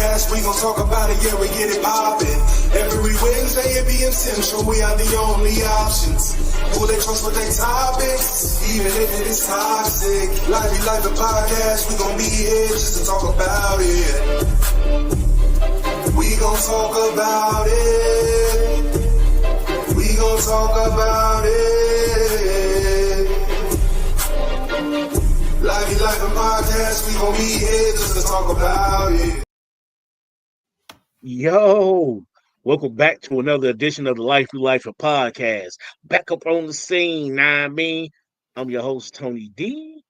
podcast, we gon' talk about it, yeah, we get it poppin'. Every Wednesday it be essential, we are the only options. Who they trust with their topics, even if it is toxic. Life a podcast, we gon' be here just to talk about it. We gon' talk about it. We gon' talk about it. Life a podcast, we gon' be here just to talk about it. Yo, welcome back to another edition of the Life a podcast. Back up on the scene, nah, I mean, I'm your host, Tony D.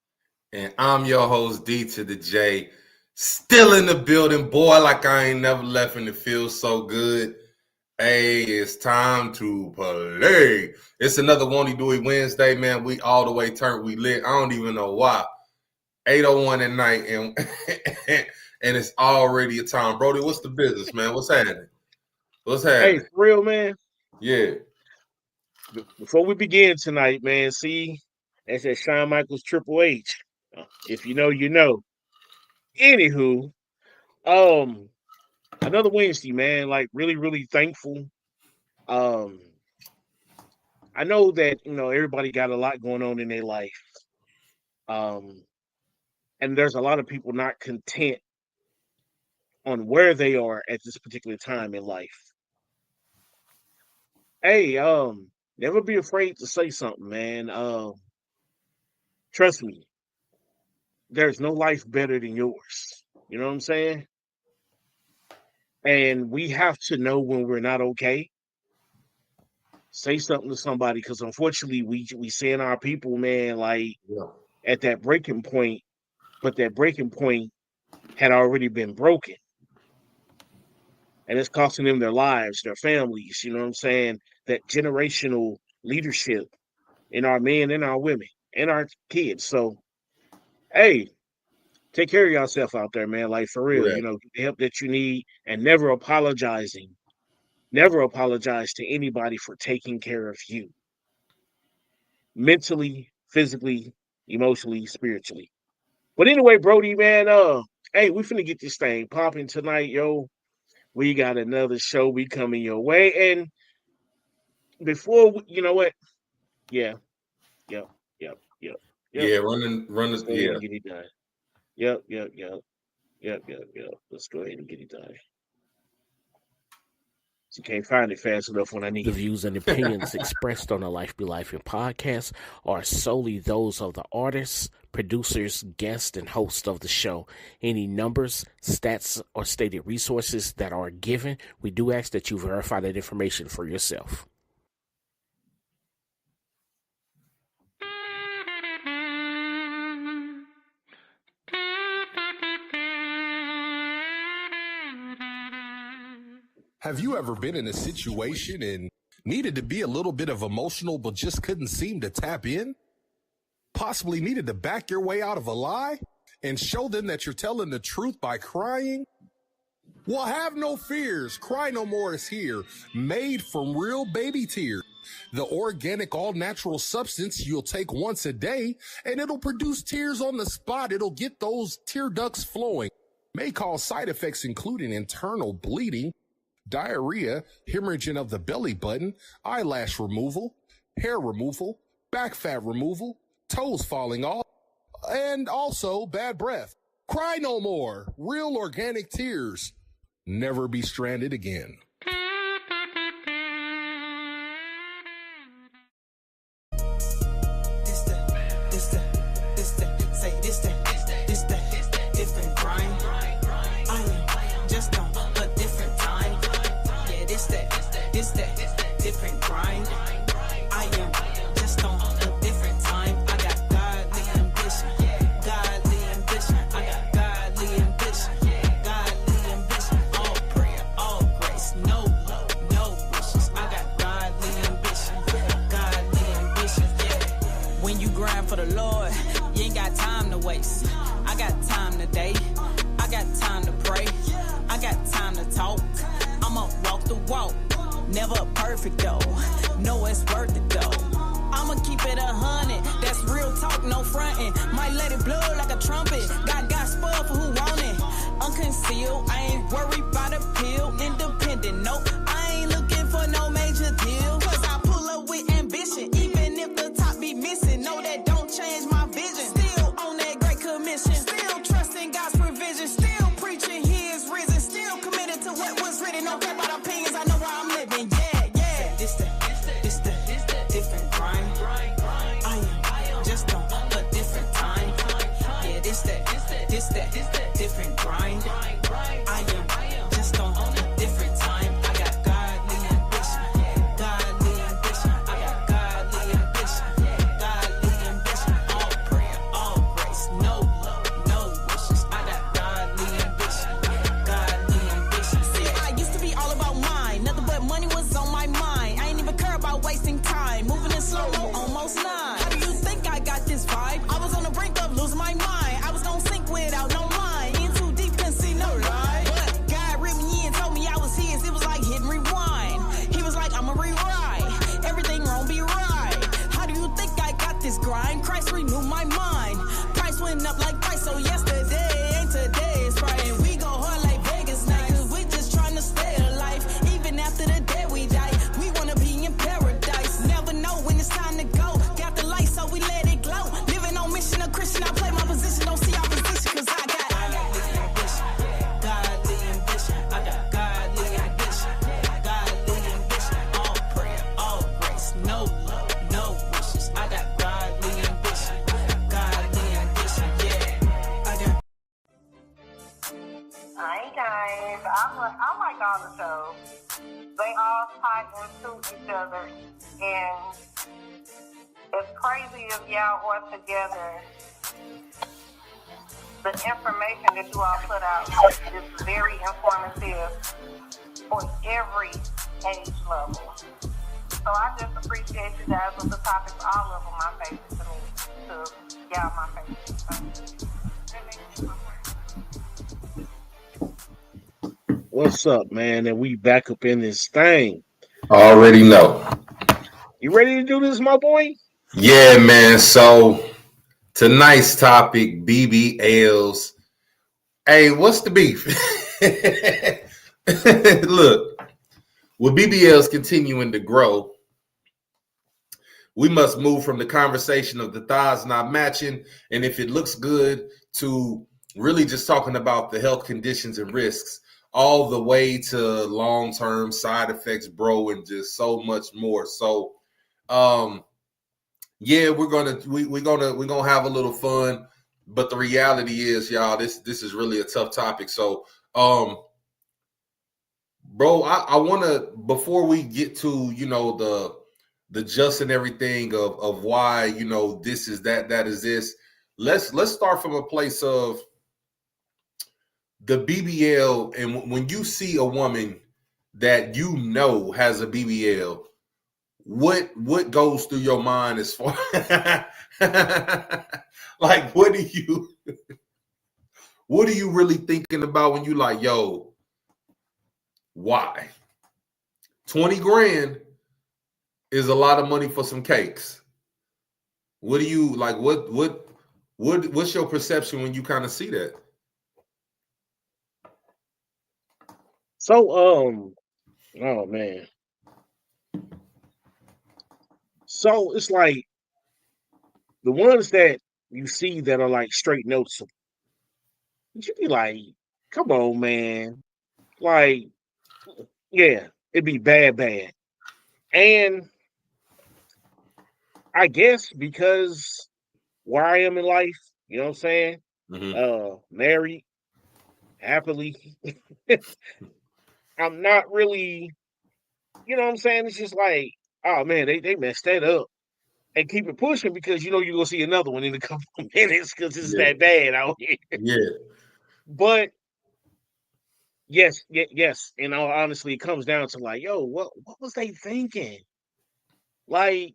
And I'm your host, D to the J. Still in the building, boy, like I ain't never left, and it feels so good. Hey, it's time to play. It's another Won't Do It Wednesday, man. We all the way turned, we lit. I don't even know why. 8:01 at night, and and it's already a time. Brody, what's the business, man? What's happening? Hey, for real, man. Yeah. Before we begin tonight, man, see, that's at Shawn Michaels Triple H. If you know, you know. Anywho, another Wednesday, man. Like, really thankful. I know that, everybody got a lot going on in their life. And there's a lot of people not content on where they are at this particular time in life. Hey, never be afraid to say something, man. Trust me, there's no life better than yours. You know what I'm saying? And we have to know when we're not okay. Say something to somebody, because unfortunately we seeing our people, man, like at that breaking point, but that breaking point had already been broken. And it's costing them their lives, their families, you know what I'm saying? That generational leadership in our men and our women and our kids. So, hey, take care of yourself out there, man. Like, for real, get the help that you need, and never apologize to anybody for taking care of you. Mentally, physically, emotionally, spiritually. But anyway, Brody, man, hey, we finna get this thing popping tonight, yo. We got another show we coming your way. And before, you know what? Yeah. Yeah, run this. Yeah. Get it done. Yep. Let's go ahead and get it done. You can't find it fast enough when I need it. The views and opinions expressed on the Life Be Life podcast are solely those of the artists, producers, guests, and hosts of the show. Any numbers, stats, or stated resources that are given, we do ask that you verify that information for yourself. Have you ever been in a situation and needed to be a little bit of emotional but just couldn't seem to tap in? Possibly needed to back your way out of a lie and show them that you're telling the truth by crying? Well, have no fears. Cry No More is here, made from real baby tears. The organic, all-natural substance you'll take once a day, and it'll produce tears on the spot. It'll get those tear ducts flowing. May cause side effects including internal bleeding, diarrhea, hemorrhaging of the belly button, eyelash removal, hair removal, back fat removal, toes falling off, and also bad breath. Cry no more. Real organic tears. Never be stranded again. Different grind. I am just on a different time. Yeah, this that different grind. I am just on a different time. I got godly ambition. I got godly ambition. All prayer, all grace, no love, no wishes. I got godly ambition. Yeah. When you grind for the Lord, you ain't got time to waste. I got time today. I got time to pray. I got time to talk. I'ma walk the walk. Never perfect though. Know it's worth it though. I'ma keep it 100. That's real talk, no frontin'. Might let it blow like a trumpet. Got spoiled for who want it. Unconcealed, I ain't worried about a pill. Independent, nope. I ain't looking for no major deal. Cause I pull up with ambition. Even if the top be missing. No, that don't change my vision. Still on that great commission. Still trusting God's provision. Still preaching he is risen. Still committed to what was written. No care about opinions, I know where I'm living. Yeah. This the different grind. I am just on a different time. Yeah, this that different grind. I am just on a different time. I got godly ambition. I got godly ambition. All prayer, all grace, no love, no wishes. I got godly ambition. See, I used to be all about mine. Nothing but money was on my mind. I ain't even care about wasting time. Moving in slow-mo, almost 9. How do you think I got this vibe? I was on the brink of losing my mind. I was gonna sink without no line. In too deep, couldn't see no lie. But God ripped me in, told me I was his. It was like hit and rewind. He was like, I'ma rewrite. Everything wrong be right. How do you think I got this grind? Christ renewed my mind. Price went up like price, so yesterday ain't today. It's right. And we go hard like Vegas night. Cause we just trying to stay alive. Even after the day we die, we wanna be in paradise. Never know when it's time to go. Got the light, so we let it glow. Living on mission, a Christian. I play my position, don't see opposition. Cause I got godly ambition. I got godly ambition. All prayer, all grace, no love, no wishes. I got godly ambition. Yeah. I got. Hi guys, I like all the shows. They all tie into each other, and as crazy as y'all are together, the information that you all put out is very informative for every age level. So I just appreciate you guys with the topics. All of them my favorite to me. To y'all my favorite. So, that makes me my favorite. What's up, man? And we back up in this thing. Already know. You ready to do this, my boy? Yeah, man. So tonight's topic, BBLs. Hey, what's the beef? Look, with BBLs continuing to grow, we must move from the conversation of the thighs not matching and if it looks good to really just talking about the health conditions and risks, all the way to long-term side effects, bro, and just so much more. So, yeah, we're gonna have a little fun, but the reality is, y'all, this is really a tough topic. So, bro, I want to, before we get to the just and everything of why this is that is this. Let's start from a place of the BBL, and when you see a woman that has a BBL, what goes through your mind as far like what are you really thinking about when you like, yo, why? 20 grand is a lot of money for some cakes. What do you like? What's your perception when you kind of see that? So, oh man. So it's like the ones that you see that are like straight noticeable. You be like, come on, man. Like, yeah, it'd be bad. And I guess because where I am in life, you know what I'm saying? Mm-hmm. Married, happily. I'm not really, you know what I'm saying? It's just like, oh man, they messed that up. And keep it pushing because you're gonna see another one in a couple of minutes because it's that bad out here. Yeah. But yes. And honestly, it comes down to like, yo, what was they thinking? Like,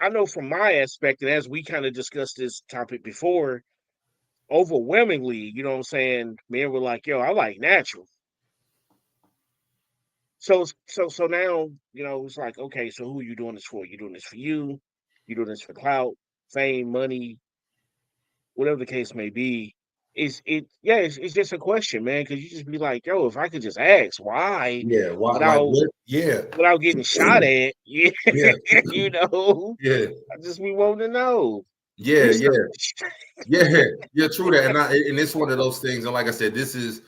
I know from my aspect, and as we kind of discussed this topic before, overwhelmingly, you know what I'm saying, men were like, yo, I like natural. So now, it's like, okay, so who are you doing this for? You doing this for you? You doing this for clout, fame, money, whatever the case may be. It's just a question, man, because you just be like, yo, if I could just ask why Yeah, why? Like without what? Yeah, without getting shot at, yeah, yeah, you know, yeah, I just be wanting to know. yeah, Please yeah, stop. yeah, yeah. True that, and it's one of those things. And like I said, this is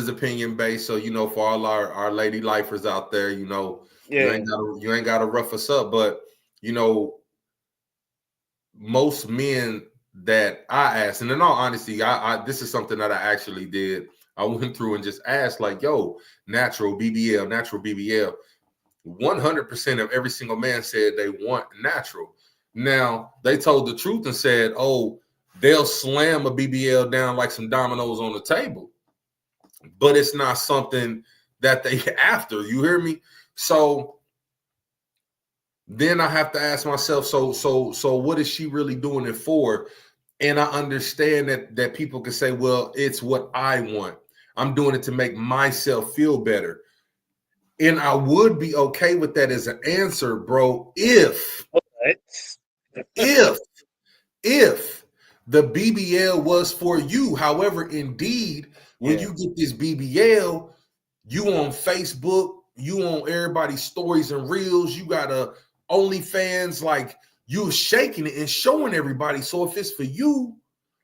opinion based. So for all our lady lifers out there, Yeah, you ain't gotta rough us up. But you know, most men that I asked, and in all honesty, I this is something that I actually did. I went through and just asked, like, yo, natural BBL, natural BBL. 100% of every single man said they want natural. Now, they told the truth and said, oh, they'll slam a BBL down like some dominoes on the table, but it's not something that they after. You hear me? So then I have to ask myself, so what is she really doing it for? And I understand that people can say, well, it's what I want. I'm doing it to make myself feel better. And I would be okay with that as an answer, bro, if if if the BBL was for you. However, indeed, when yeah, you get this BBL, you on Facebook, you on everybody's stories and reels, you got a OnlyFans, like you shaking it and showing everybody. So if it's for you,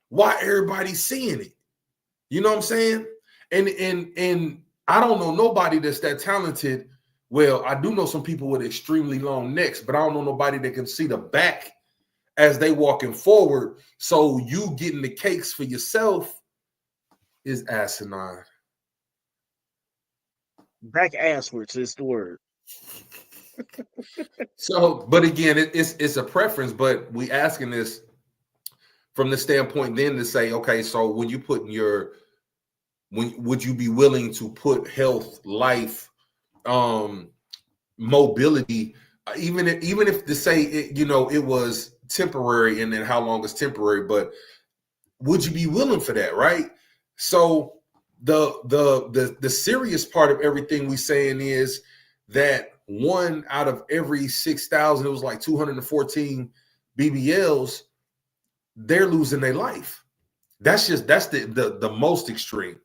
why everybody's seeing it? You know what I'm saying? And I don't know nobody that's that talented. Well, I do know some people with extremely long necks, but I don't know nobody that can see the back as they walking forward. So you getting the cakes for yourself is asinine. back asswards is the word. So, but again, it's a preference, but we asking this from the standpoint then to say, okay, so when you put in would you be willing to put health, life, mobility, even if to say it was temporary, and then how long is temporary, but would you be willing for that, right? So the serious part of everything we saying is that 1 out of every 6,000, it was like 214 BBLs, they're losing their life. That's the most extreme.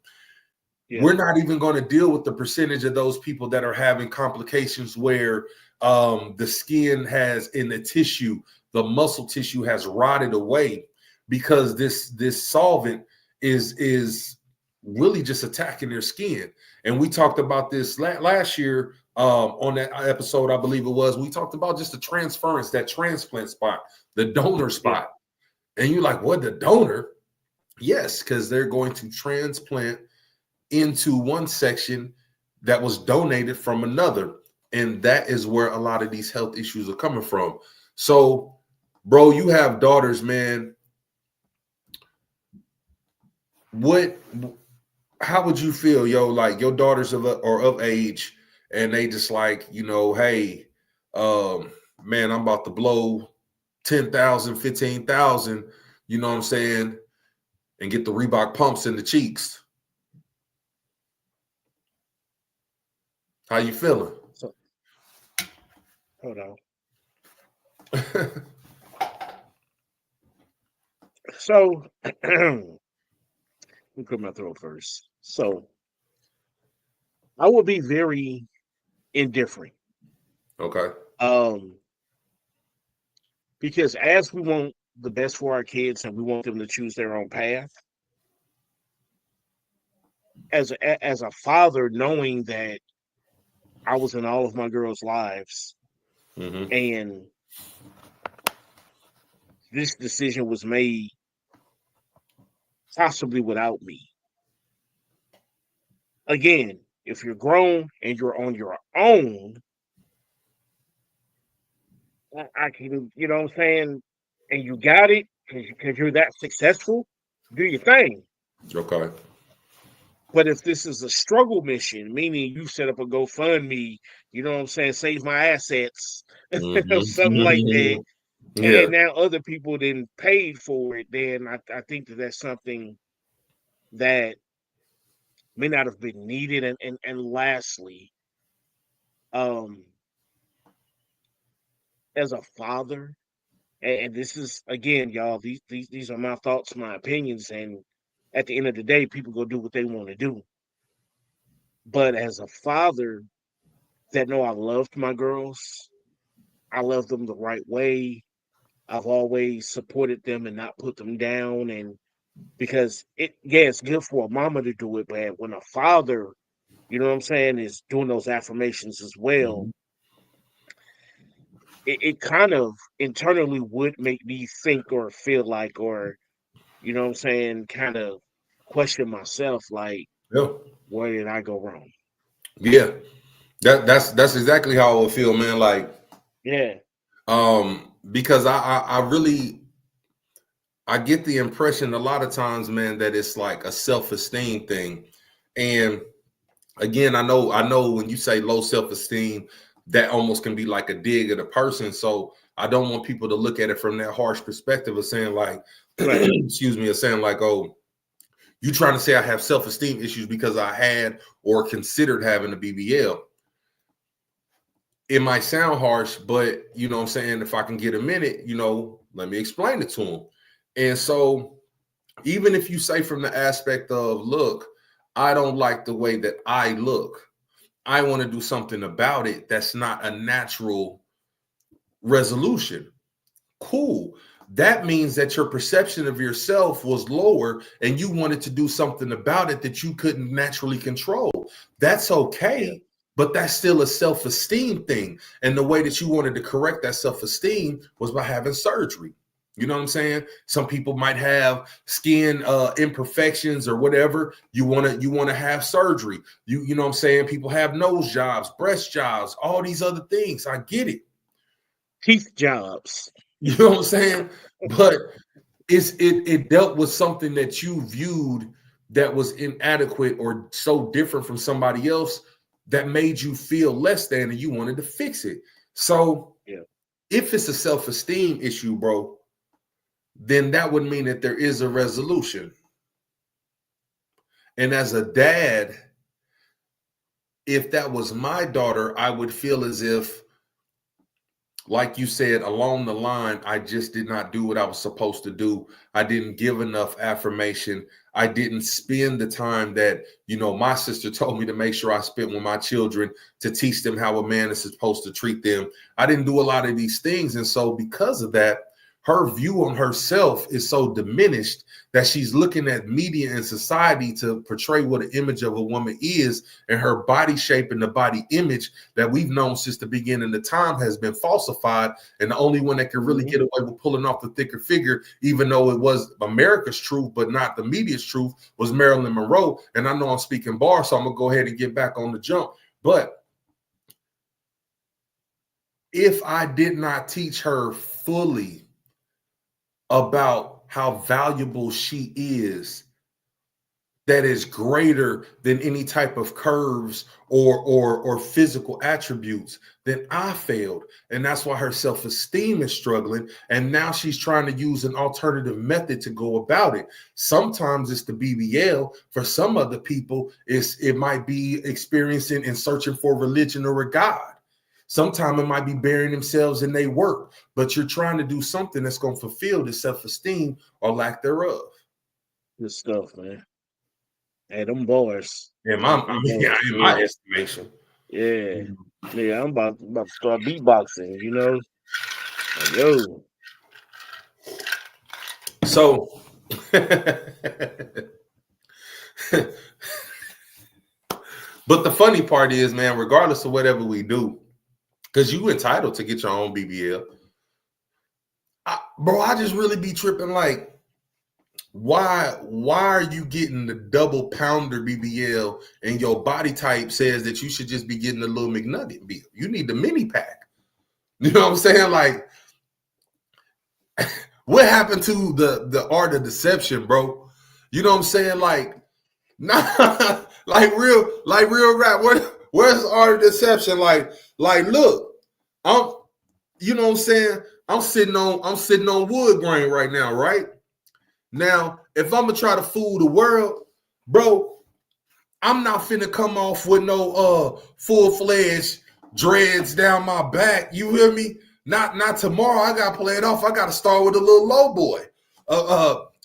Yeah, We're not even going to deal with the percentage of those people that are having complications where the skin has in the tissue, the muscle tissue has rotted away because this solvent is really just attacking their skin. And we talked about this last year on that episode, I believe it was. We talked about just the transference, that transplant spot, the donor spot. And you're like, what, the donor? Yes, because they're going to transplant into one section that was donated from another. And that is where a lot of these health issues are coming from. So, bro, you have daughters, man. How would you feel, yo? Like your daughters are of age and they just like, hey, man, I'm about to blow 10,000, 15,000, you know what I'm saying? And get the Reebok pumps in the cheeks. How you feeling? so hold on. So let me clear my throat first. So I will be very indifferent. Okay. Because as we want the best for our kids and we want them to choose their own path, as a father, knowing that I was in all of my girls' lives Mm-hmm. and this decision was made possibly without me. Again, if you're grown and you're on your own, I can, you know what I'm saying, and you got it because you're that successful, do your thing. Okay. But if this is a struggle mission, meaning you set up a GoFundMe, you know what I'm saying, save my assets, or something like that, Mm-hmm. Yeah. and now other people then paid for it, then I think that's something that may not have been needed. And lastly, As a father, and this is again, y'all, these are my thoughts, my opinions, and at the end of the day, people go do what they want to do. But as a father that know I loved my girls, I love them the right way. I've always supported them and not put them down. And because it's good for a mama to do it, but when a father, you know what I'm saying, is doing those affirmations as well, it kind of internally would make me think or feel like, or, you know what I'm saying, kind of question myself, like, Yeah. where did I go wrong? Yeah. That's exactly how I would feel, man. Like, Yeah. Because I really I get the impression a lot of times, man, that it's like a self-esteem thing. And again, I know when you say low self-esteem, that almost can be like a dig at a person. So I don't want people to look at it from that harsh perspective of saying like, Right. excuse me, of saying like, oh, you trying to say I have self-esteem issues because I had or considered having a BBL. It might sound harsh, but you know what I'm saying, if I can get a minute, let me explain it to them. And so even if you say from the aspect of, look, I don't like the way that I look, I want to do something about it, that's not a natural resolution. Cool. That means that your perception of yourself was lower and you wanted to do something about it that you couldn't naturally control. That's okay. Yeah. But that's still a self-esteem thing. And the way that you wanted to correct that self-esteem was by having surgery. You know what I'm saying? Some people might have skin imperfections or whatever. You want to have surgery. You know what I'm saying? People have nose jobs, breast jobs, all these other things. I get it. Teeth jobs. You know what I'm saying? But it dealt with something that you viewed that was inadequate or so different from somebody else that made you feel less than, and you wanted to fix it. So if it's a self-esteem issue, bro, then that would mean that there is a resolution. And as a dad, if that was my daughter, I would feel as if, like you said, along the line, I just did not do what I was supposed to do. I didn't give enough affirmation. I didn't spend the time that, my sister told me to make sure I spent with my children to teach them how a man is supposed to treat them. I didn't do a lot of these things. And so because of that, her view on herself is so diminished that she's looking at media and society to portray what an image of a woman is, and her body shape and the body image that we've known since the beginning of time has been falsified. And the only one that can really get away with pulling off the thicker figure, even though it was America's truth, but not the media's truth, was Marilyn Monroe. And I know I'm speaking bar, so I'm going to go ahead and get back on the jump. But if I did not teach her fully about how valuable she is, that is greater than any type of curves or physical attributes, then I failed. And that's why her self-esteem is struggling. And now she's trying to use an alternative method to go about it. Sometimes it's the BBL. For some other people, it might be experiencing and searching for religion or a God. Sometimes it might be burying themselves in their work, but you're trying to do something that's going to fulfill the self-esteem or lack thereof. Good stuff, man. Hey, them boys. In my estimation. Yeah. Yeah, I'm about to start beatboxing, Like, yo. So but the funny part is, man, regardless of whatever we do, because you entitled to get your own BBL. I just really be tripping like, why are you getting the double pounder BBL and your body type says that you should just be getting a little McNugget meal? You need the mini pack. You know what I'm saying? Like, what happened to the art of deception, bro? You know what I'm saying? Like, nah, like real rap. Where's the art of deception? Like, look, you know what I'm saying? I'm sitting on wood grain right now, right? Now, if I'm gonna try to fool the world, bro, I'm not finna come off with no full-fledged dreads down my back. You hear me? Not tomorrow. I got to play it off. I got to start with a little low boy.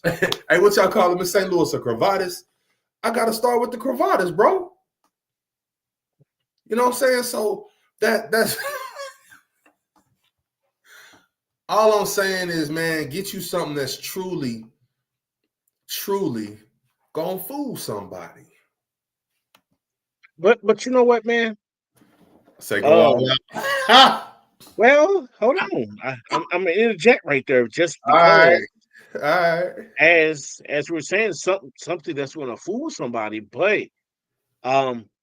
Hey, what y'all call him in St. Louis? A cravatus? I got to start with the cravatus, bro. You know what I'm saying? So that's all I'm saying is, man, get you something that's truly gonna fool somebody. But you know what, man? Say go all out. Well, hold on. I'm gonna interject right there just All because, right. as we're saying, something that's going to fool somebody, but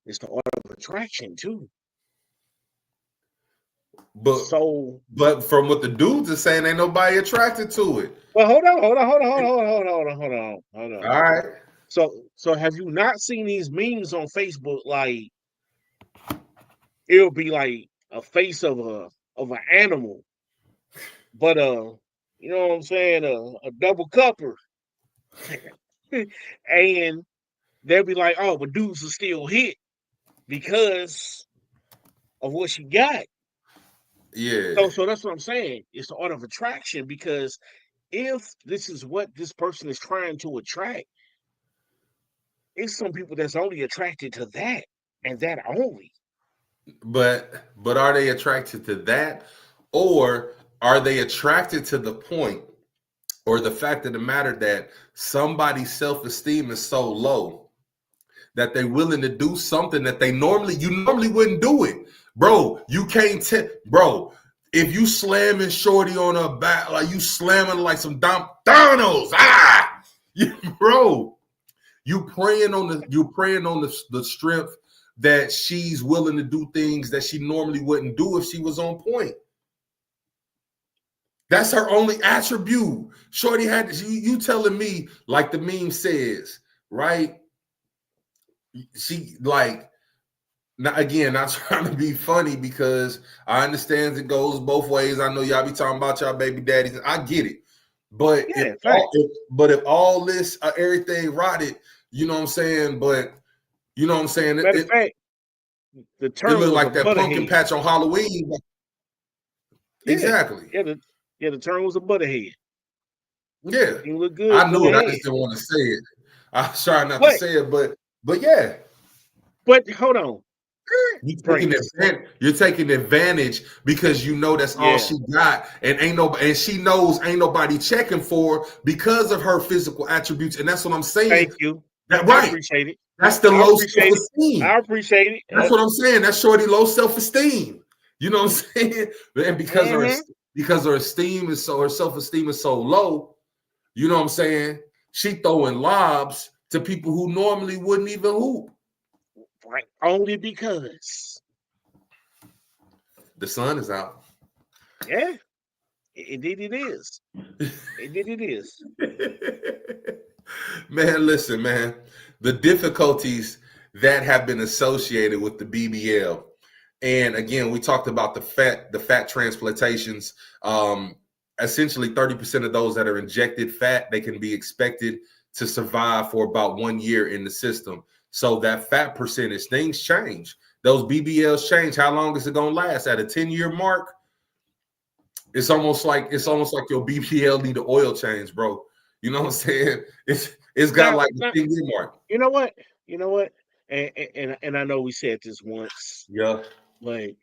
it's the order of attraction too. But from what the dudes are saying, ain't nobody attracted to it. Well, hold on. All right. So have you not seen these memes on Facebook? Like, it'll be like a face of an animal, but you know what I'm saying, a double cupper, and they'll be like, oh, but dudes are still hit because of what she got. Yeah. So that's what I'm saying. It's the art of attraction, because if this is what this person is trying to attract, it's some people that's only attracted to that and that only. But are they attracted to that, or are they attracted to the point or the fact of the matter that somebody's self-esteem is so low that they're willing to do something that you normally wouldn't do it, bro? You can't bro. If you slamming shorty on her back, like you slamming like some dominoes, bro, you praying on the strength that she's willing to do things that she normally wouldn't do if she was on point. That's her only attribute. Shorty had you telling me, like the meme says, right? She like, now again, not trying to be funny, because I understand it goes both ways. I know y'all be talking about y'all baby daddies. I get it. But if all this everything rotted, you know what I'm saying? But you know what I'm saying? Matter of fact, the term it looked like that butterhead. pumpkin patch on Halloween. Yeah. Exactly. Yeah, the term was a butterhead. Yeah. You look good. I knew it. I just didn't want to say it. I was trying not to say it, but yeah. But hold on. You're taking advantage because you know that's all she got, and she knows ain't nobody checking for because of her physical attributes, and that's what I'm saying. Thank you. Right. I appreciate it. That's the low self-esteem. I appreciate it. That's what I'm saying. That's shorty low self-esteem. You know what I'm saying? And because her esteem is so, her self-esteem is so low, you know what I'm saying? She throwing lobs to people who normally wouldn't even hoop. Right. Only because the sun is out. Yeah. Indeed it is. Indeed it is. Man, listen, man. The difficulties that have been associated with the BBL. And again, we talked about the fat transplantations. Essentially 30% of those that are injected fat, they can be expected to survive for about 1 year in the system. So that fat percentage, things change. Those BBLs change. How long is it gonna last? At a 10-year mark, it's almost like your BBL need an oil change, bro. You know what I'm saying? It's got like a 10-year mark. You know what? And I know we said this once. Yeah. But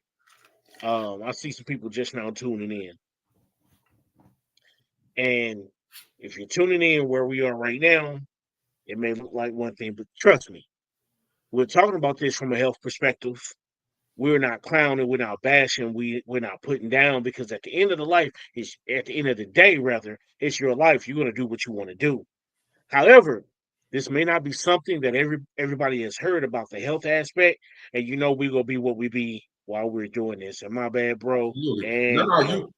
I see some people just now tuning in. And if you're tuning in where we are right now, it may look like one thing, but trust me, we're talking about this from a health perspective. We're not clowning, we're not bashing, we're not putting down, because at the end of the day, it's your life. You're gonna do what you want to do. However, this may not be something that everybody has heard about the health aspect, and we're gonna be what we be while we're doing this. And my bad, bro. And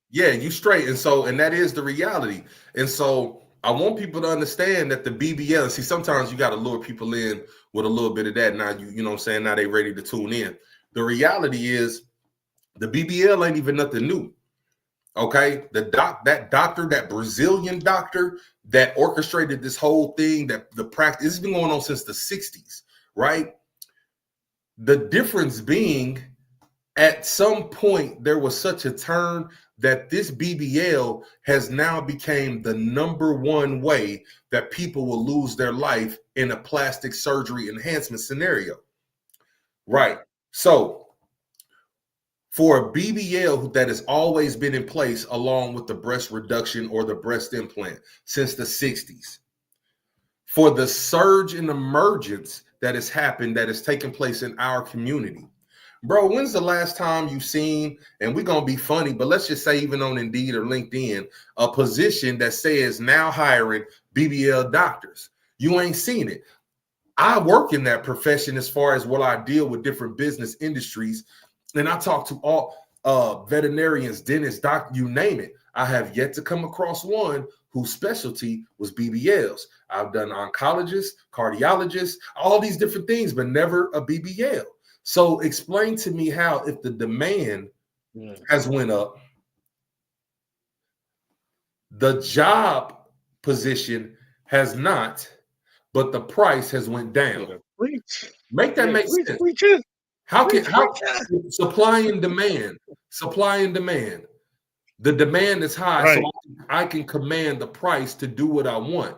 you straight. And that is the reality. And so I want people to understand that the BBL, see, sometimes you got to lure people in with a little bit of that. Now, you know what I'm saying? Now they ready to tune in. The reality is the BBL ain't even nothing new. Okay. That Brazilian doctor that orchestrated this whole thing, that the practice has been going on since the 60s, right? The difference being at some point there was such a turn that this BBL has now became the #1 way that people will lose their life in a plastic surgery enhancement scenario. Right. So for a BBL that has always been in place along with the breast reduction or the breast implant since the 60s, for the surge in emergence that has happened, that has taken place in our community, bro, when's the last time you've seen, and we're going to be funny, but let's just say even on Indeed or LinkedIn, a position that says now hiring BBL doctors? You ain't seen it. I work in that profession as far as what I deal with different business industries, and I talk to all veterinarians, dentists, doctors, you name it. I have yet to come across one whose specialty was BBLs. I've done oncologists, cardiologists, all these different things, but never a BBL. So explain to me how, if the demand has went up, the job position has not, but the price has went down. Make that make sense. How supply and demand, the demand is high, so I can command the price to do what I want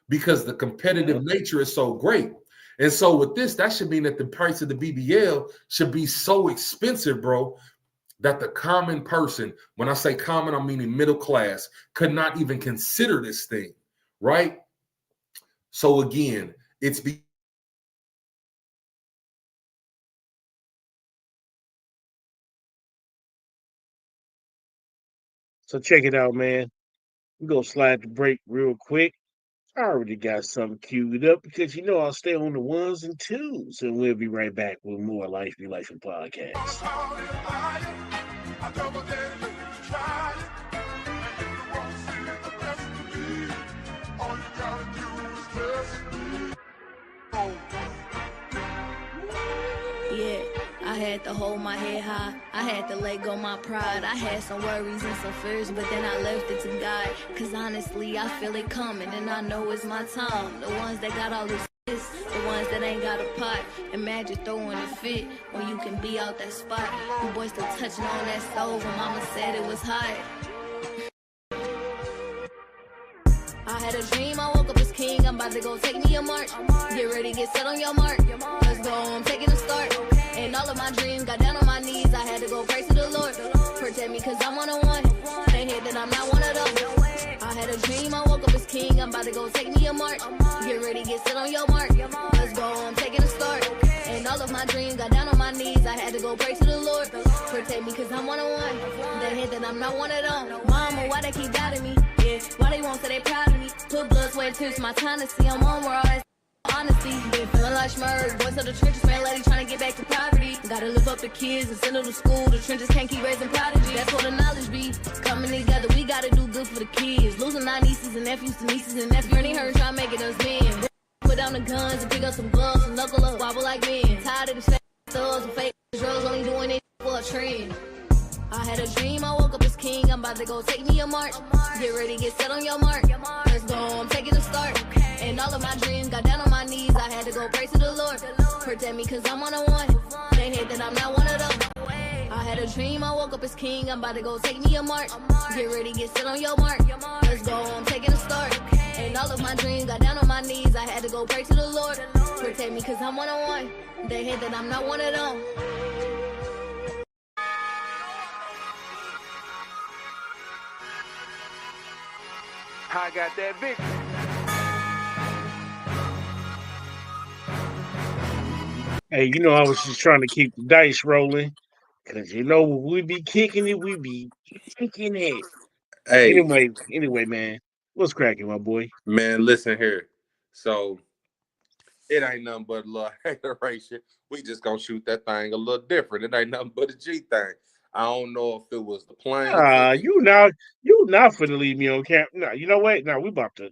because the competitive nature is so great. And so with this, that should mean that the price of the BBL should be so expensive, bro, that the common person, when I say common, I'm meaning middle class, could not even consider this thing, right? So again, it's So check it out, man. We're going to slide the break real quick. I already got something queued up because you know I'll stay on the ones and twos, and we'll be right back with more Life Be Life and podcast. Yeah, I had to hold my head high. I had to let go my pride. I had some worries and some fears, but then I left it to God. Cause honestly, I feel it coming and I know it's my time. The ones that got all this, the ones that ain't got a pot. Imagine throwing a fit when you can be out that spot. You boys still touching on that stove and mama said it was hot. I had a dream, I woke up as king. I'm about to go take me a march. Get ready, get set on your mark. Let's go, I'm taking a start. And all of my dreams got down on my knees. I had to go pray to the Lord. Protect me cause I'm one-on-one. They hate that I'm not one of them. I had a dream, I woke up as king. I'm about to go take me a march. Get ready, get set on your mark. Let's go, I'm taking a start. And all of my dreams got down on my knees. I had to go pray to the Lord. Protect me cause I'm one-on-one. They hate that I'm not one of them. Mama, why they keep doubting me? Yeah, why they won't say they proud of me? Put blood, sweat, tears, my time to see I'm on where all that honesty. Been feeling like Schmurd. Boys of the trenches, man, lady trying to get back to poverty. Gotta lift up the kids and send them to school. The trenches can't keep raising prodigy. That's what the knowledge be. Coming together, we gotta do good for the kids. Losing our nieces and nephews to nieces and nephews. Ernie Hearn trying to make it us men. Put down the guns and pick up some gloves and knuckle up, wobble like men. Tired of the fake thugs and fake drugs, only doing it for a trend. I had a dream, I woke up as king. I'm about to go take me a march. Get ready, get set on your mark. Let's go, I'm taking a start. And all of my dreams got down on my knees. I had to go pray to the Lord. Protect me cause I'm one-on-one. They hate that I'm not one of them. I had a dream, I woke up as king. I'm about to go take me a march. Get ready, get set on your mark. Let's go, I'm taking a start. And all of my dreams got down on my knees. I had to go pray to the Lord. Protect me cause I'm one-on-one. They hate that I'm not one of them. I got that victory. Hey, you know I was just trying to keep the dice rolling, cause you know when we be kicking it, we be kicking it. Hey, anyway, man, what's cracking, my boy? Man, listen here. So it ain't nothing but a little hateration. We just gonna shoot that thing a little different. It ain't nothing but a G thing. I don't know if it was the plane. You not finna leave me on camp. No, you know what? No, we about to.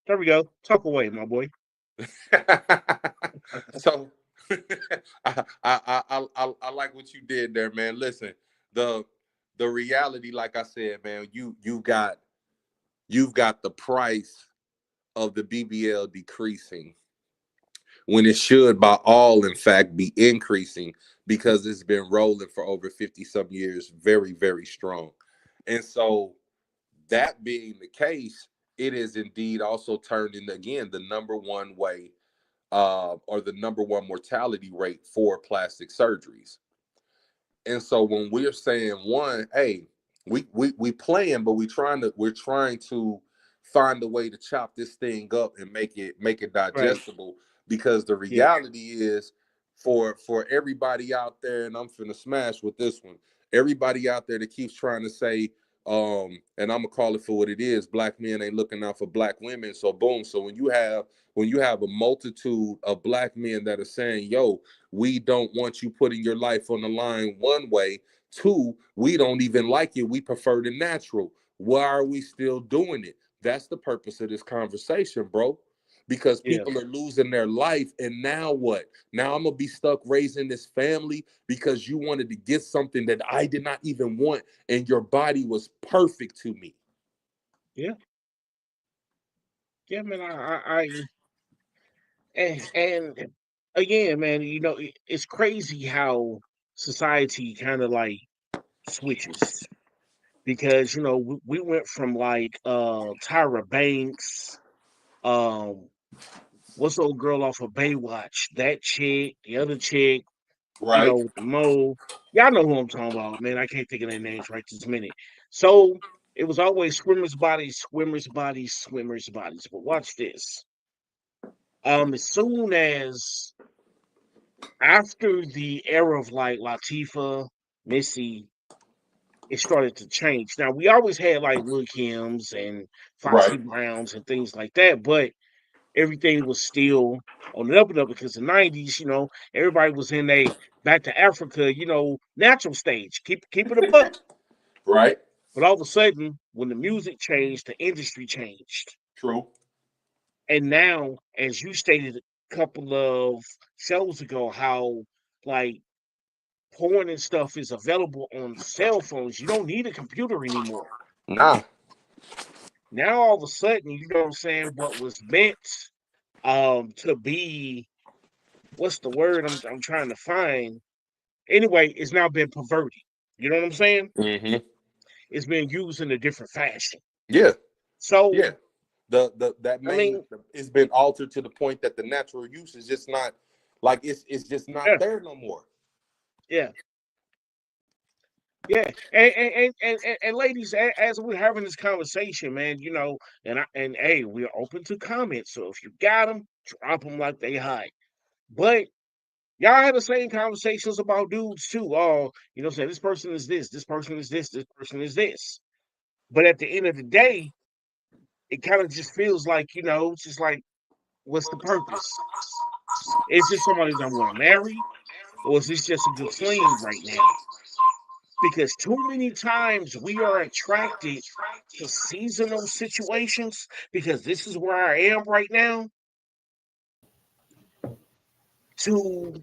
There we go. Talk away, my boy. So I like what you did there, man. Listen, the reality, like I said, man, you've got the price of the BBL decreasing when it should, by all, in fact, be increasing because it's been rolling for over 50 some years, very, very strong. And so, that being the case, it is indeed also turned into, again, the number one way, or the number one mortality rate for plastic surgeries. And so when we're saying, one, hey, we playing, but we're trying to find a way to chop this thing up and make it Right. digestible, because the Yeah. reality is, for everybody out there, and I'm finna smash with this one, everybody out there that keeps trying to say, and I'm gonna call it for what it is, black men ain't looking out for black women. So boom, so when you have a multitude of black men that are saying, yo, we don't want you putting your life on the line, one way. Two, we don't even like it. We prefer the natural. Why are we still doing it? That's the purpose of this conversation, bro. Because Yeah. people are losing their life. And now what? Now I'm going to be stuck raising this family because you wanted to get something that I did not even want, and your body was perfect to me. Yeah. Yeah, man. And again, man, it's crazy how society kind of like switches, because we went from like Tyra Banks, um what's the old girl off of Baywatch, that chick, the other chick, Right. with the mole. Y'all know who I'm talking about, man. I can't think of their names right this minute. So it was always swimmers' bodies, swimmers' bodies, swimmers' bodies. But watch this. As soon as after the era of like Latifah, Missy, it started to change. Now we always had like Lil Kim's and Foxy Right. Browns and things like that, but everything was still on the up and up, because the 90s, everybody was in a back to Africa, natural stage. Keep it a buck. Right. But all of a sudden, when the music changed, the industry changed. True. And now, as you stated a couple of shows ago, how like porn and stuff is available on cell phones. You don't need a computer anymore. Nah. Now all of a sudden, you know what I'm saying, what was meant to be, what's the word I'm trying to find? Anyway, it's now been perverted. You know what I'm saying? Mm-hmm. It's been used in a different fashion. Yeah. So, Yeah. That I main mean, it's been altered to the point that the natural use is just not, like, it's just not yeah, there no more. yeah, yeah. And ladies, as we're having this conversation, man, and hey, we're open to comments. So if you got them, drop them like they hot. But y'all have the same conversations about dudes too. Oh, say this person is this person is this person is this. But at the end of the day, it kind of just feels like, it's just like, what's the purpose? Is this somebody that I want to marry? Or is this just a good fling right now? Because too many times we are attracted to seasonal situations, because this is where I am right now, to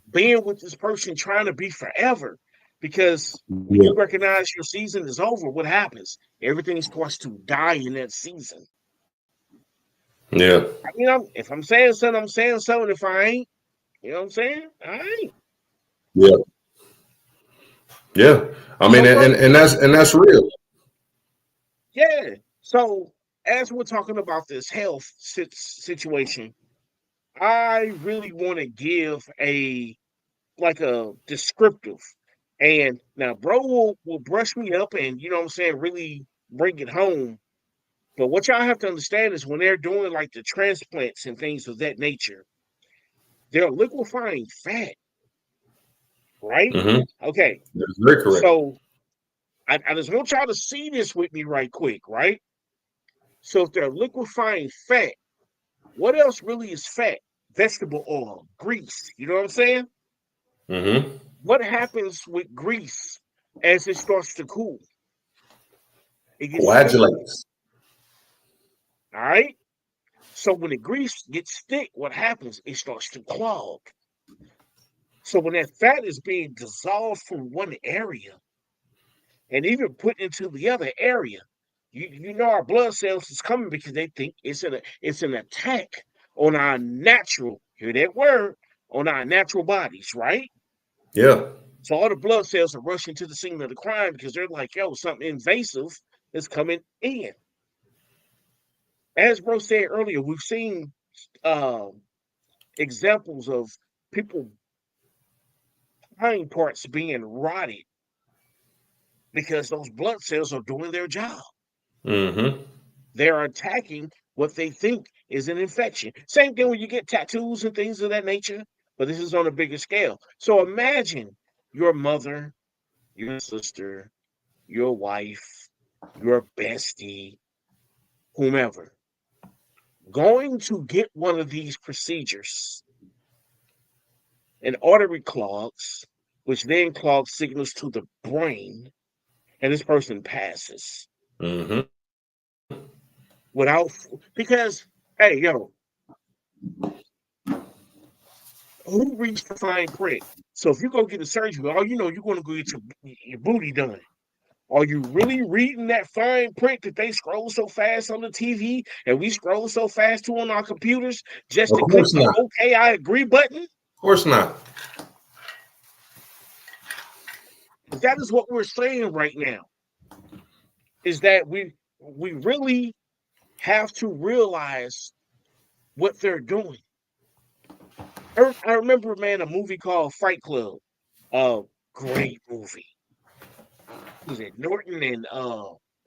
being with this person trying to be forever. Because when Yeah. you recognize your season is over, what happens? Everything starts to die in that season. Yeah. If I'm saying something, I'm saying something. If I ain't, you know what I'm saying? I ain't. Yeah. Yeah. I mean, So, bro, and that's real. yeah. So, as we're talking about this health situation, I really want to give a descriptive. And now, bro will brush me up and, you know what I'm saying, really bring it home. But what y'all have to understand is when they're doing like the transplants and things of that nature, they're liquefying fat, right? Mm-hmm. Okay. That's very correct. So I just want y'all to see this with me right quick, right? So if they're liquefying fat, what else really is fat? Vegetable oil, grease. You know what I'm saying? Mm-hmm. What happens with grease as it starts to cool? It gets thick. Coagulates. All right. So when the grease gets thick, what happens? It starts to clog. So when that fat is being dissolved from one area and even put into the other area, you know our blood cells is coming because they think it's an attack on our natural, hear that word, on our natural bodies, right? Yeah. So all the blood cells are rushing to the scene of the crime because they're like, yo, something invasive is coming in. As bro said earlier, we've seen examples of people hind parts being rotted because those blood cells are doing their job. Mm-hmm. They're attacking what they think is an infection. Same thing when you get tattoos and things of that nature, but this is on a bigger scale. So imagine your mother, your sister, your wife, your bestie, whomever, going to get one of these procedures. An artery clogs, which then clogs signals to the brain, and this person passes Mm-hmm. without, because, hey, yo, who reads the fine print? So if you go get a surgery, all you know, you're going to go get your booty done. Are you really reading that fine print that they scroll so fast on the TV and we scroll so fast too on our computers just Of to click course the not. Of okay, I agree button? course not. That is what we're saying right now. Is that we really have to realize what they're doing. I remember, man, a movie called Fight Club. Great movie. Was it Norton and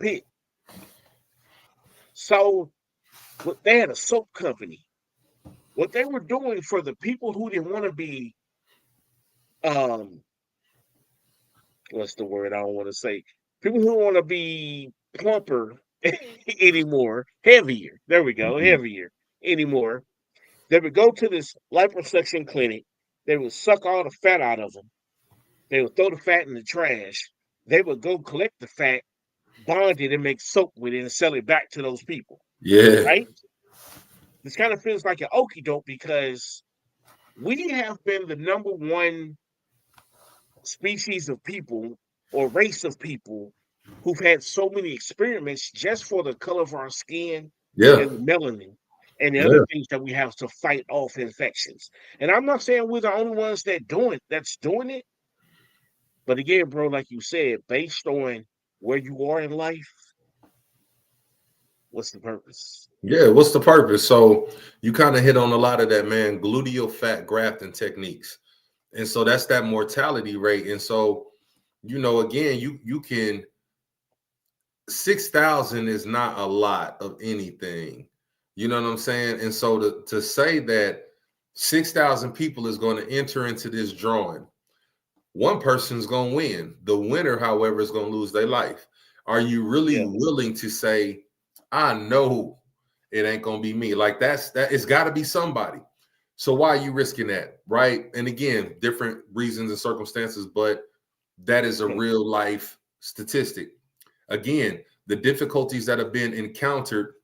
Pitt? So they had a soap company. What they were doing for the people who didn't want to be um what's the word I don't want to say? People who want to be plumper anymore, heavier. There we go, heavier anymore. They would go to this liposuction clinic. They would suck all the fat out of them. They would throw the fat in the trash. They would go collect the fat, bond it, and make soap with it and sell it back to those people. Yeah. Right? This kind of feels like an okie doke because we have been the number one species of people or race of people who've had so many experiments just for the color of our skin Yeah. and the melanin and the other Yeah. things that we have to fight off infections. And I'm not saying we're the only ones that's doing it. But again, bro, like you said, based on where you are in life, what's the purpose? Yeah. What's the purpose? So you kind of hit on a lot of that, man. Gluteal fat grafting techniques. And so that's that mortality rate. And so, again, you can 6,000 is not a lot of anything. You know what I'm saying? And so to say that 6,000 people is going to enter into this drawing, one person's going to win. The winner, however, is going to lose their life. Are you really Yeah. willing to say, I know it ain't going to be me? Like that it's got to be somebody. So why are you risking that? Right. And again, different reasons and circumstances, but that is a real life statistic. Again, the difficulties that have been encountered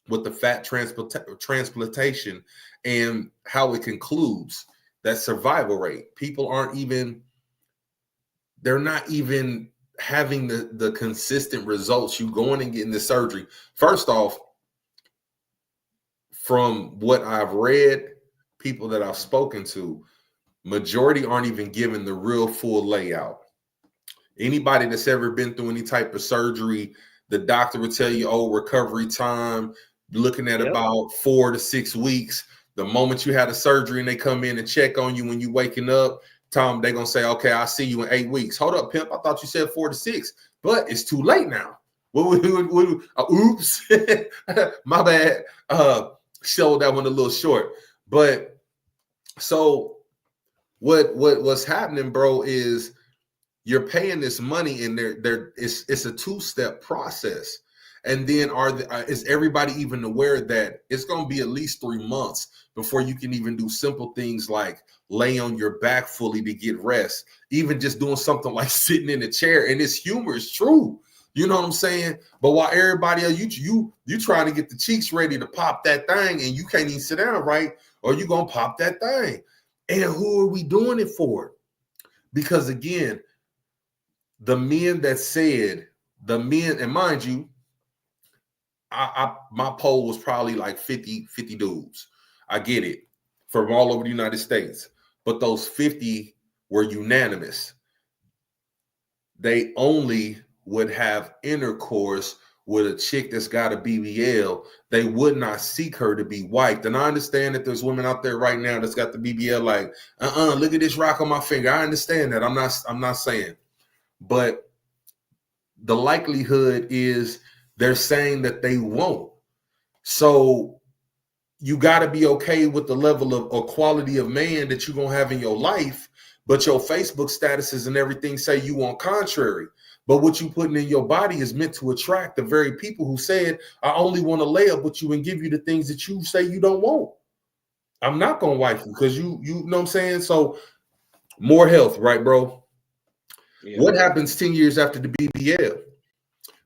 with the fat transplantation and how it concludes, that survival rate. People they're not even having the consistent results. You going and getting the surgery. First off, from what I've read, people that I've spoken to, majority aren't even given the real full layout. Anybody that's ever been through any type of surgery, the doctor would tell you, oh, recovery time, looking at about 4 to 6 weeks. The moment you had a surgery and they come in and check on you when you waking up, Tom, they're going to say, okay, I'll see you in 8 weeks. Hold up, pimp. I thought you said 4 to 6, but it's too late now. Oops, my bad. Showed that one a little short. But so what's happening, bro, is you're paying this money and it's a two-step process. And then is everybody even aware that it's going to be at least 3 months before you can even do simple things like lay on your back fully to get rest, even just doing something like sitting in a chair. And this humor is true. You know what I'm saying? But while everybody else, you trying to get the cheeks ready to pop that thing and you can't even sit down right, or you going to pop that thing. And who are we doing it for? Because again, the men that said, and mind you, my poll was probably like 50 dudes. I get it, from all over the United States. But those 50 were unanimous. They only would have intercourse with a chick that's got a BBL. They would not seek her to be wiped. And I understand that there's women out there right now that's got the BBL like, look at this rock on my finger. I understand that. I'm not saying. But the likelihood is they're saying that they won't. So you got to be okay with the level of or quality of man that you're going to have in your life, but your Facebook statuses and everything say you want contrary. But what you putting in your body is meant to attract the very people who said, I only want to lay up with you and give you the things that you say you don't want. I'm not going to wife you because you know what I'm saying? So more health, right, bro? Yeah. What happens 10 years after the BBL?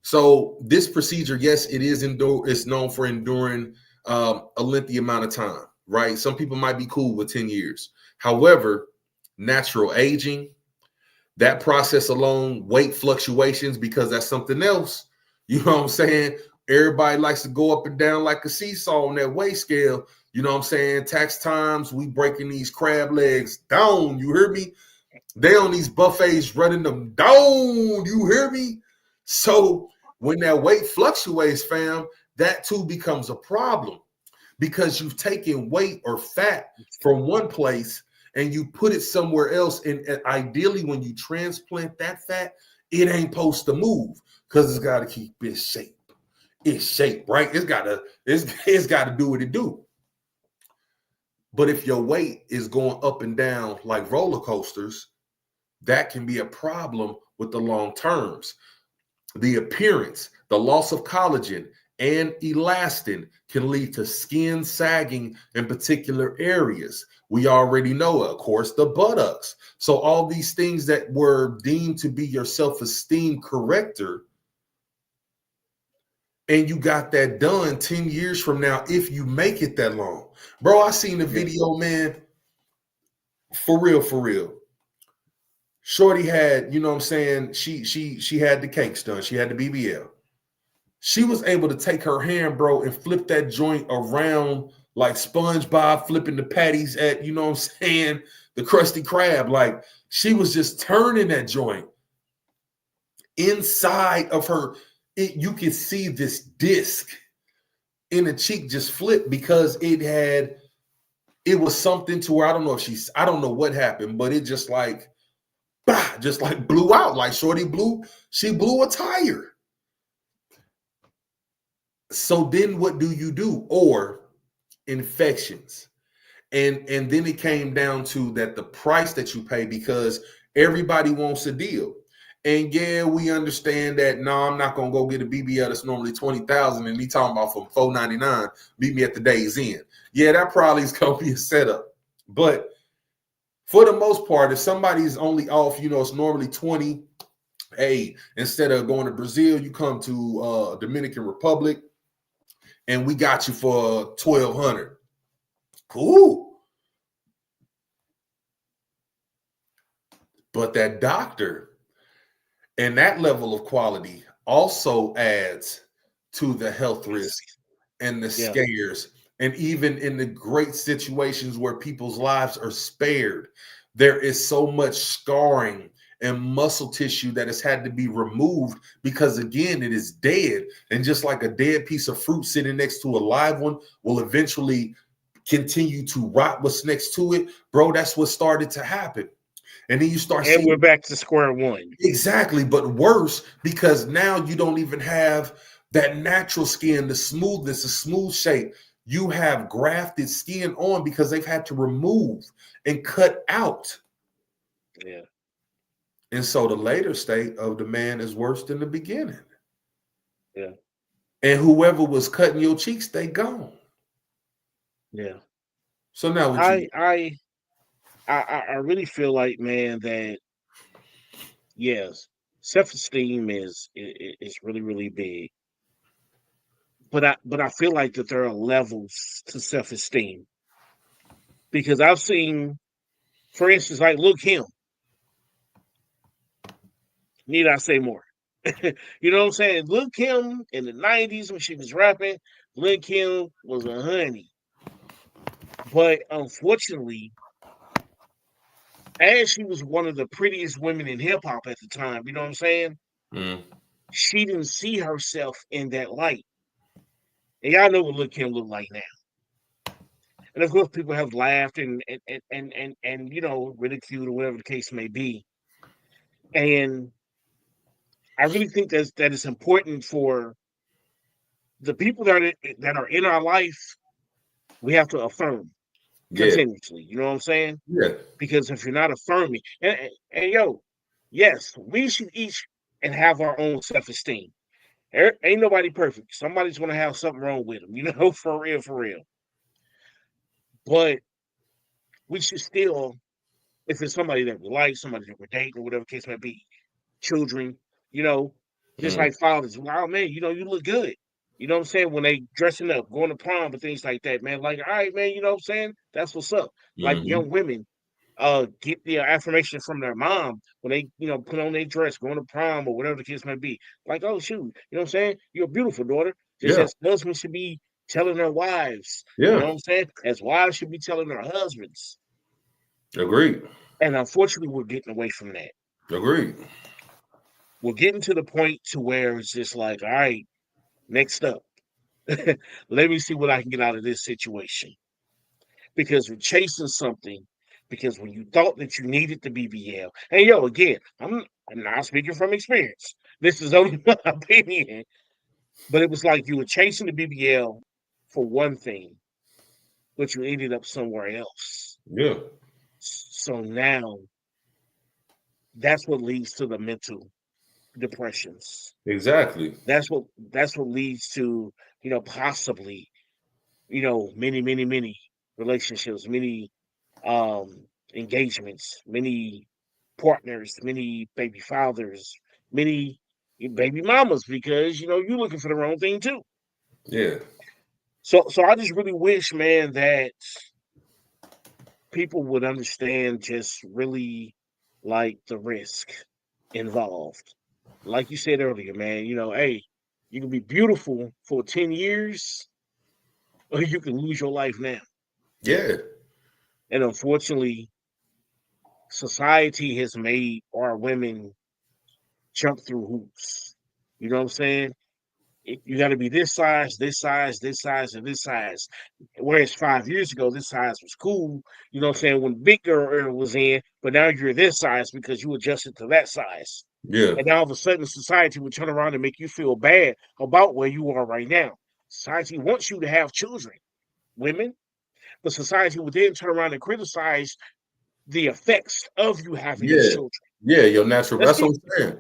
So this procedure, yes, it is it's known for enduring a lengthy amount of time, right? Some people might be cool with 10 years. However, natural aging, that process alone, weight fluctuations, because that's something else. You know what I'm saying? Everybody likes to go up and down like a seesaw on that weight scale. You know what I'm saying? Tax times, we breaking these crab legs down. You hear me? They on these buffets running them down. You hear me? So when that weight fluctuates, fam, that too becomes a problem because you've taken weight or fat from one place and you put it somewhere else. And ideally, when you transplant that fat, it ain't supposed to move because it's got to keep its shape. Its shape, right? It's got to do what it do. But if your weight is going up and down like roller coasters, that can be a problem with the long terms. The appearance, the loss of collagen and elastin can lead to skin sagging in particular areas. We already know, of course, the buttocks. So all these things that were deemed to be your self-esteem corrector, and you got that done 10 years from now, if you make it that long. Bro, I seen the video, man, for real. Shorty had, you know what I'm saying, she had the cakes done. She had the BBL. She was able to take her hand, bro, and flip that joint around like SpongeBob flipping the patties at, you know what I'm saying, the Krusty Krab. Like, she was just turning that joint. Inside of her, you could see this disc in the cheek just flip because it was something to where I don't know what happened, but it just like blew out. Like Shorty blew a tire. So then what do you do? Or infections. And then it came down to that the price that you pay, because everybody wants a deal. And yeah, we understand that. No, I'm not gonna go get a BBL that's normally $20,000 and me talking about from $499. Meet me at the day's end. Yeah, that probably is gonna be a setup. But for the most part, if somebody's only off, you know, it's normally 20. Hey, instead of going to Brazil, you come to Dominican Republic, and we got you for $1,200. Cool. But that doctor and that level of quality also adds to the health risk and the scares. And even in the great situations where people's lives are spared, there is so much scarring and muscle tissue that has had to be removed because, again, it is dead. And just like a dead piece of fruit sitting next to a live one will eventually continue to rot what's next to it, bro, that's what started to happen. And then you start seeing, we're back to square one. Exactly, but worse, because now you don't even have that natural skin, the smoothness, the smooth shape. You have grafted skin on because they've had to remove and cut out. Yeah. And so the later state of the man is worse than the beginning. Yeah. And whoever was cutting your cheeks, they gone. Yeah. So now what I really feel like, man, that yes, self-esteem is really, really big. But I feel like that there are levels to self-esteem. Because I've seen, for instance, like Lil' Kim. Need I say more? You know what I'm saying? Lil' Kim in the 90s when she was rapping, Lil' Kim was a honey. But unfortunately, and she was one of the prettiest women in hip hop at the time. You know what I'm saying? Mm. She didn't see herself in that light. And y'all know what Lil Kim look like now. And of course, people have laughed and you know, ridiculed or whatever the case may be. And I really think that it's important for the people that are in our life. We have to affirm Yeah, continuously. You know what I'm saying? yeah, Because if you're not affirming, and yo, yes, we should each and have our own self esteem. Ain't nobody perfect. Somebody's gonna have something wrong with them, you know, for real, for real. But we should still, if it's somebody that we like, somebody that we're dating, or whatever the case may be, children, you know, just mm. like fathers. Wow, man, you know, you look good. You know what I'm saying? When they dressing up, going to prom and things like that, man. Like, all right, man, you know what I'm saying? That's what's up. Like Mm-hmm. young women, get the affirmation from their mom when they, you know, put on their dress, going to prom or whatever the case may be. Like, oh shoot, you know what I'm saying? You're a beautiful daughter. Just Yeah, as husbands should be telling their wives, you yeah, know what I'm saying? As wives should be telling their husbands. agreed, And unfortunately, we're getting away from that. agreed. We're getting to the point to where it's just like, all right, next up, let me see what I can get out of this situation. Because we're chasing something. Because when you thought that you needed the BBL, and yo, again, I'm not speaking from experience. This is only my opinion. But it was like you were chasing the BBL for one thing, but you ended up somewhere else. Yeah, So now that's what leads to the mental depressions. exactly. That's what leads to, you know, possibly, you know, many relationships, many engagements, many partners, many baby fathers, many baby mamas, because you know you're looking for the wrong thing too. Yeah, So I just really wish, man, that people would understand just really like the risk involved. Like you said earlier, man, you know, hey, you can be beautiful for 10 years or you can lose your life now. yeah, And unfortunately, society has made our women jump through hoops. You know what I'm saying? You got to be this size, this size, this size, and this size. Whereas 5 years ago, this size was cool. You know what I'm saying? When big girl era was in, but now you're this size because you adjusted to that size. yeah, And now all of a sudden, society would turn around and make you feel bad about where you are right now. Society wants you to have children, women, but society would then turn around and criticize the effects of you having these yeah, children. yeah. Your natural. Let's That's be what I'm saying.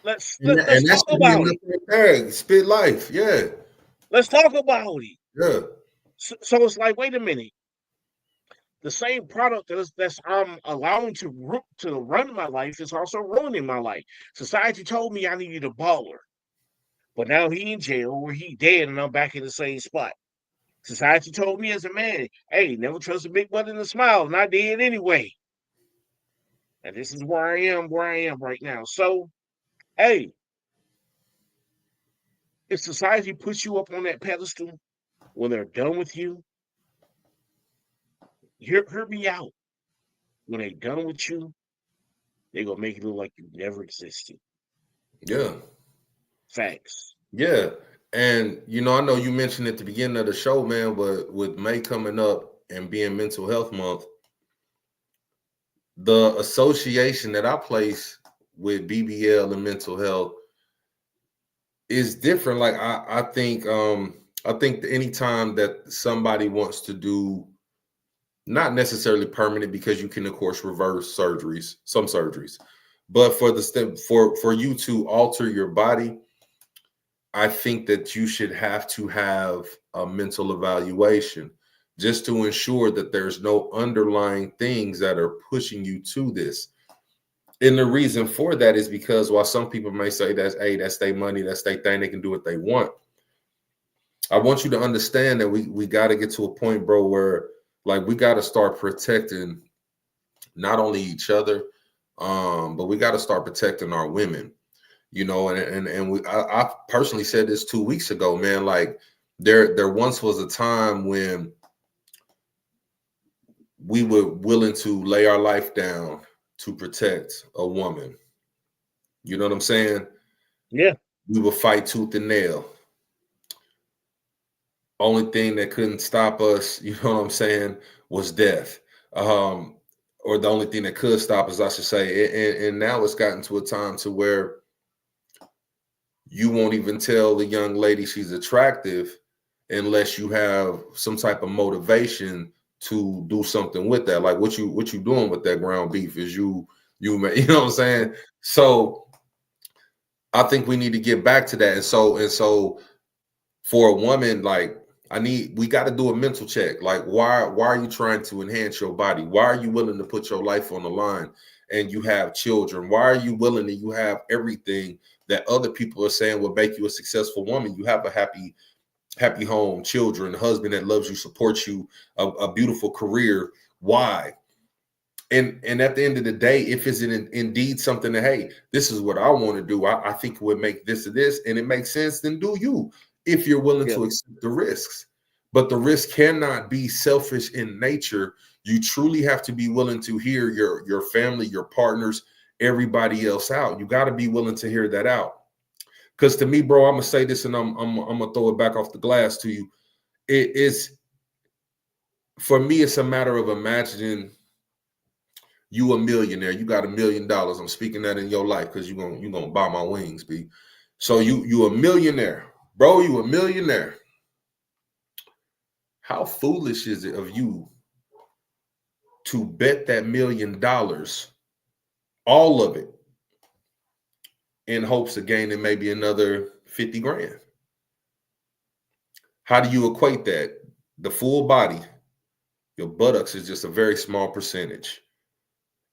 let's And that talk should be about enough it. right there. Spit life. Yeah, Let's talk about it. yeah, So it's like, wait a minute. The same product that's I'm allowing to run my life is also ruining my life. Society told me I needed a baller, but now he in jail or he dead, and I'm back in the same spot. Society told me as a man, hey, never trust a big butt and a smile, and I did anyway. And this is where I am right now. So, hey, if society puts you up on that pedestal when they're done with you, hear me out. When they're done with you, they're gonna make it look like you never existed. yeah, Facts. yeah. And I know you mentioned at the beginning of the show, man, but with May coming up and being Mental Health Month, the association that I place with BBL and mental health is different. Like I think that anytime that somebody wants to do, not necessarily permanent, because you can of course reverse surgeries, some surgeries, but for the step for you to alter your body, I think that you should have to have a mental evaluation just to ensure that there's no underlying things that are pushing you to this. And the reason for that is because while some people may say that's their money, that's their thing, they can do what they want. I want you to understand that we got to get to a point, bro, where like we got to start protecting not only each other, but we got to start protecting our women. I personally said this 2 weeks ago, man. Like there once was a time when we were willing to lay our life down to protect a woman. You know what I'm saying? Yeah. We would fight tooth and nail. Only thing that couldn't stop us, you know what I'm saying, was death. Or the only thing that could stop us, I should say. And now it's gotten to a time to where you won't even tell the young lady she's attractive unless you have some type of motivation to do something with that. Like what you doing with that ground beef is you know what I'm saying? So I think we need to get back to that. And so for a woman, like we got to do a mental check. Like, why are you trying to enhance your body? Why are you willing to put your life on the line and you have children? Why are you willing to you have everything that other people are saying will make you a successful woman? You have a happy home, children, husband that loves you, supports you, a beautiful career. Why? And at the end of the day, if it's indeed something that, hey, this is what I want to do, I think it would make this or this, and it makes sense, then do you, if you're willing to accept the risks. But the risk cannot be selfish in nature. You truly have to be willing to hear your family, your partners, everybody else out. You got to be willing to hear that out. Because to me, bro, I'm gonna say this, and I'm gonna throw it back off the glass to you. It is, for me, it's a matter of imagining you a millionaire. You got $1 million. I'm speaking that in your life because you're gonna buy my wings, B. So you a millionaire, bro. You a millionaire. How foolish is it of you to bet that $1 million, all of it, in hopes of gaining maybe another 50 grand? How do you equate that? The full body, your buttocks is just a very small percentage.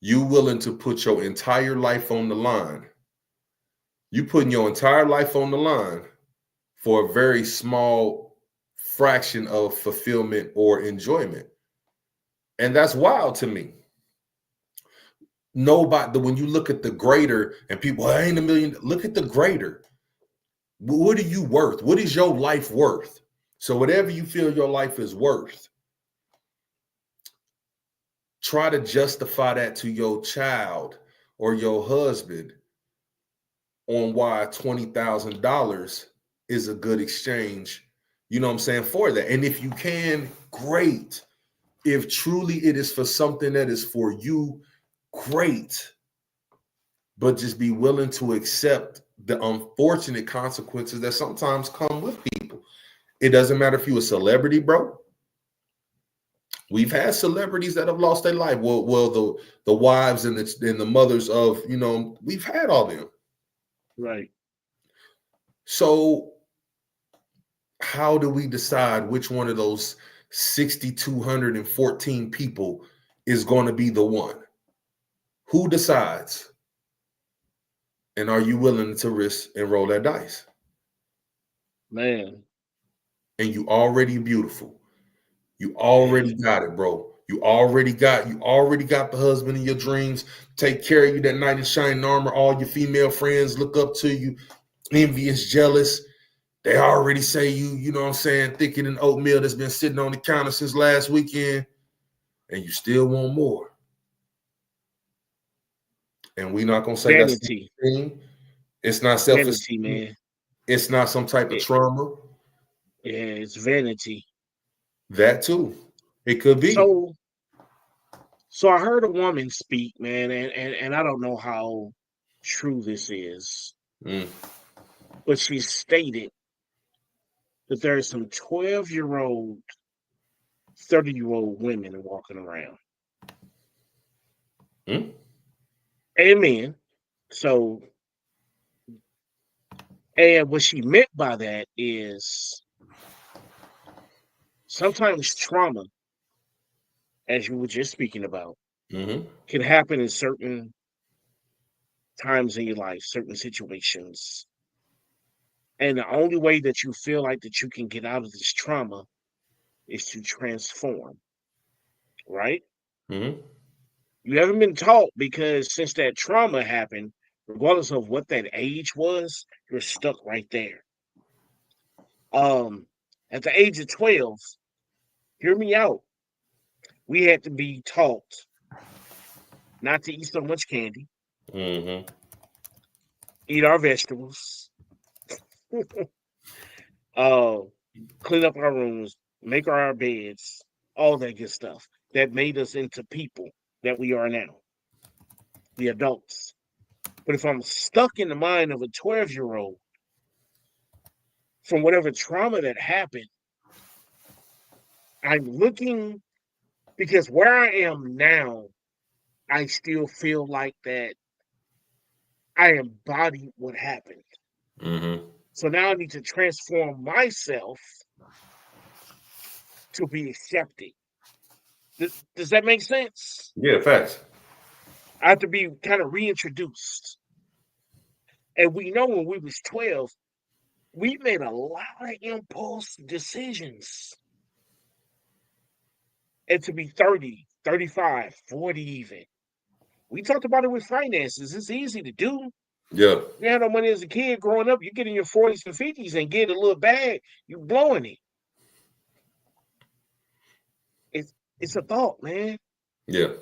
You willing to put your entire life on the line. You putting your entire life on the line for a very small fraction of fulfillment or enjoyment. And that's wild to me. Nobody, when you look at the greater and people, I ain't $1 million, look at the greater. What are you worth? What is your life worth? So whatever you feel your life is worth, try to justify that to your child or your husband on why $20,000 is a good exchange, you know what I'm saying, for that. And if you can, great. If truly it is for something that is for you, great. But just be willing to accept the unfortunate consequences that sometimes come with people. It doesn't matter if you're a celebrity, bro. We've had celebrities that have lost their life. Well, the wives and the mothers of, you know, we've had all them. Right. So how do we decide which one of those 6,214 people is going to be the one? Who decides? And are you willing to risk and roll that dice? Man. And you already beautiful. You already got it, bro. You already got the husband of your dreams. Take care of you, that knight in shining armor. All your female friends look up to you, envious, jealous. They already say you know what I'm saying, thicker than oatmeal that's been sitting on the counter since last weekend, and you still want more. And we're not gonna say vanity. That's thing. It's not self-esteem, man. It's not some type of trauma. Yeah, it's vanity. That too. It could be. So I heard a woman speak, man, and I don't know how true this is, but she stated that there are some 12-year-old, 30-year-old women walking around. Amen. So, and what she meant by that is sometimes trauma, as you were just speaking about, can happen in certain times in your life, certain situations. And the only way that you feel like that you can get out of this trauma is to transform, right? You haven't been taught, because since that trauma happened, regardless of what that age was, you're stuck right there. At the age of 12, hear me out, we had to be taught not to eat so much candy, Mm-hmm. eat our vegetables, uh, clean up our rooms, make our beds, all that good stuff that made us into people that we are now, the adults. But if I'm stuck in the mind of a 12-year-old from whatever trauma that happened, I'm looking because where I am now, I still feel like that I embodied what happened. Mm-hmm. So now I need to transform myself to be accepted. Does that make sense? Yeah, facts. I have to be kind of reintroduced. And we know when we was 12, we made a lot of impulse decisions. And to be 30, 35, 40 even. We talked about it with finances. It's easy to do. Yeah. You had no money as a kid growing up, you get in your 40s and 50s and get a little bag, you blowing it. It's a thought, man. Yeah.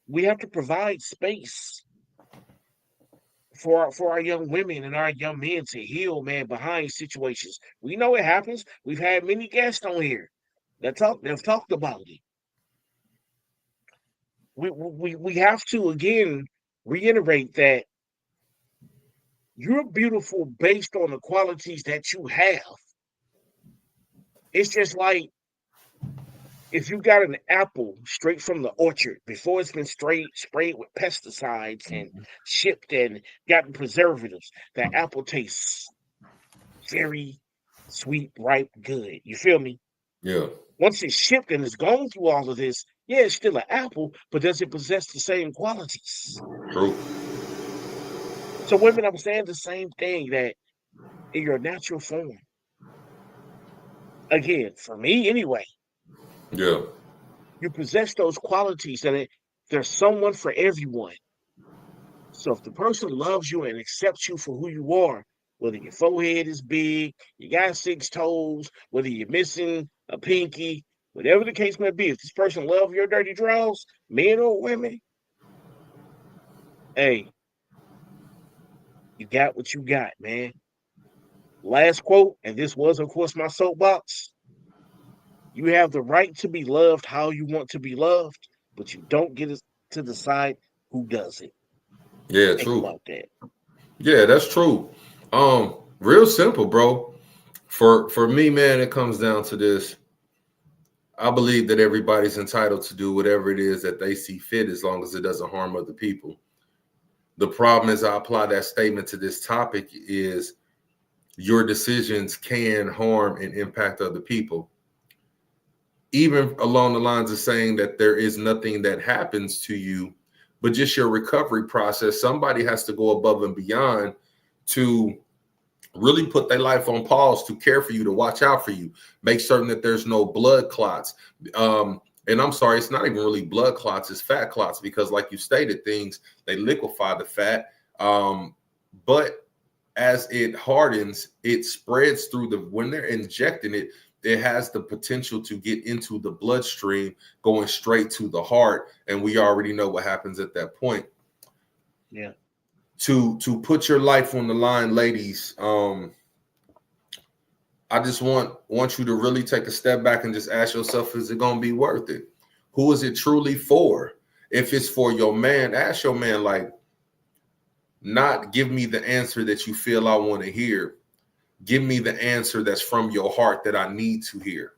We have to provide space for our young women and our young men to heal, man, behind situations. We know it happens. We've had many guests on here they've talked about it. We have to again reiterate that you're beautiful based on the qualities that you have. It's just like if you got an apple straight from the orchard before it's been sprayed with pesticides and shipped and gotten preservatives, that apple tastes very sweet, ripe, good. You feel me? Yeah. Once it's shipped and it's gone through all of this, yeah, it's still an apple, but does it possess the same qualities? True. So women, I'm saying the same thing that in your natural form. Again, for me anyway, Yeah. you possess those qualities and there's someone for everyone. So if the person loves you and accepts you for who you are, whether your forehead is big, you got 6 toes, whether you're missing a pinky, whatever the case may be, if this person loves your dirty draws, men or women, hey, you got what you got, man. Last quote, and this was, of course, my soapbox. You have the right to be loved how you want to be loved, but you don't get to decide who does it. Yeah, Think true. about that. Yeah, that's true. Real simple, bro. For me, man, it comes down to this. I believe that everybody's entitled to do whatever it is that they see fit as long as it doesn't harm other people. The problem is I apply that statement to this topic is your decisions can harm and impact other people. Even along the lines of saying that there is nothing that happens to you, but just your recovery process, somebody has to go above and beyond to really put their life on pause, to care for you, to watch out for you, make certain that there's no blood clots. And I'm sorry, it's not even really blood clots, it's fat clots, because like you stated, things, they liquefy the fat. But as it hardens, it spreads through when they're injecting it, it has the potential to get into the bloodstream, going straight to the heart. And we already know what happens at that point. Yeah. To put your life on the line, ladies, I just want you to really take a step back and just ask yourself, is it going to be worth it? Who is it truly for? If it's for your man, ask your man, like, not give me the answer that you feel I want to hear. Give me the answer that's from your heart that I need to hear.